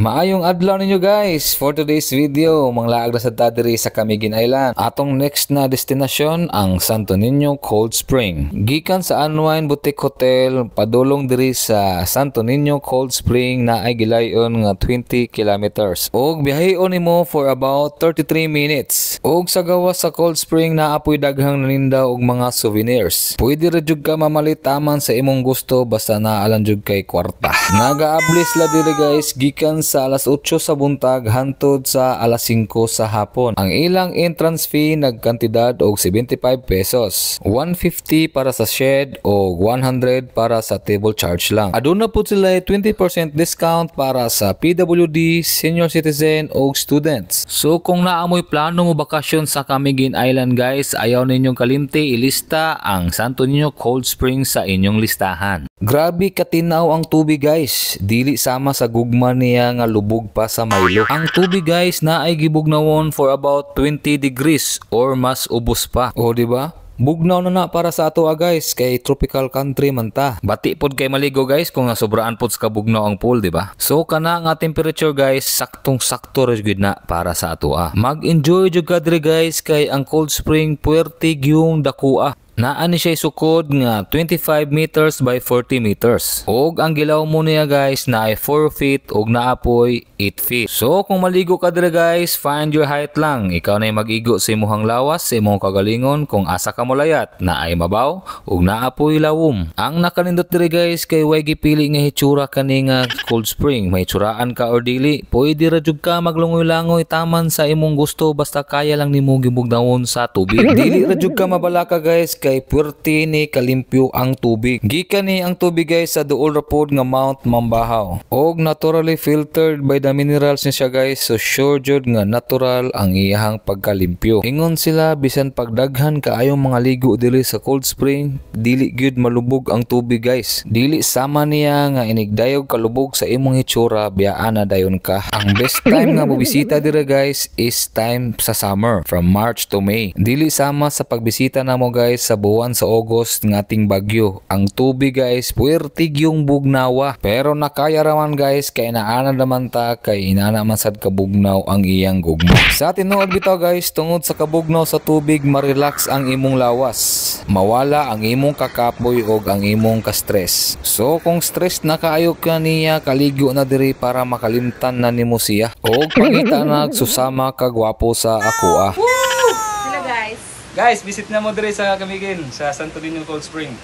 Maayong adlaw ninyo guys. For today's video, manglaag na sa diri sa Camiguin Island. Atong next na destinasyon ang Santo Niño Cold Spring. Gikan sa Unwind Boutique Hotel, padulong diri sa Santo Niño Cold Spring na ay gilayon nga 20 kilometers. Og biyaheon nimo for about 33 minutes. Og sa gawas sa Cold Spring na apoy daghang naninda og mga souvenirs. Pwede ra jud ka mamalit taman sa imong gusto basta naalan jud kay kwarta. Nagaablis la diri guys gikan sa alas 8 sa buntag hantod sa alas 5 sa hapon. Ang ilang entrance fee nagkantidad og 75 pesos. 150 para sa shed o 100 para sa table charge lang. Aduna po sila 20% discount para sa PWD, senior citizen o students. So kung naamoy plano mo bakasyon sa Camiguin Island guys, ayaw ninyong kalimti ilista ang Santo Niño Cold Spring sa inyong listahan. Grabe katinaw ang tubig guys. Dili sama sa gugma niya nga lubog pa sa Milo. Ang tubig guys na ay gibugnawon for about 20 degrees or mas ubos pa. O diba? Bugnaw na para sa ato guys kay tropical country man ta. Bati pod kay maligo guys kung sobraan pod sa kabugnaw ang pool, di ba? So kana nga temperature guys saktong-sakto ra gyud na para sa ato. Mag-enjoy jud ka diri guys kay ang Cold Spring puwerte gyung dakua. Naani siya sukod nga 25 meters by 40 meters. Og ang gilaw mo niya guys na ay 4 feet og naapoy 8 feet. So kung maligo ka dire guys, find your height lang. Ikaw na mag-igo sa imong lawas, sa imong kagalingon kung asa ka molayat na ay mabaw og naapoy lawom. Ang nakanindot dire guys kay way gipili nga hitsura kani nga Cold Spring. May tsuraan ka or dili, pwede ra jud ka maglungoy-langoy taman sa imong gusto basta kaya lang nimo gibugnawon sa tubig. Dili ra jud ka mabalaka guys kay puwerte ni kalimpyo ang tubig. Gikan ni ang tubig guys sa duol ra pod nga Mount Mambahaw. Og naturally filtered by the minerals niya guys, so sure jud nga natural ang iyahang pagkalimpyo. Ingon sila bisan pagdaghan kaayong mga ligo dili sa Cold Spring, dili gyud malubog ang tubig guys. Dili sama niya nga inigdayog kalubog sa imong hitsura biyaan na dayon ka. Ang best time nga mobisita dira guys is time sa summer from March to May. Dili sama sa pagbisita namo guys sa buwan sa August ng ating bagyo. Ang tubig guys puwertig yung bugnawa, pero nakaya raman guys kay naana naman ta kay inana man sad kabugnaw ang iyang gugma. Sa tinuod bitaw guys, tungod sa kabugnaw sa tubig ma-relax ang imong lawas, mawala ang imong kakapoy og ang imong ka-stress. So kung stress na kaayo ka niya, kaligo na diri para makalimtan na nimo siya og pangita nagsusama ka gwapo sa ako. Hello guys. Guys, visit na mo dire sa Camiguin, sa Santo Niño Cold Spring.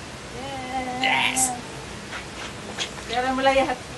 Yes! Yes! Kaya mo layat.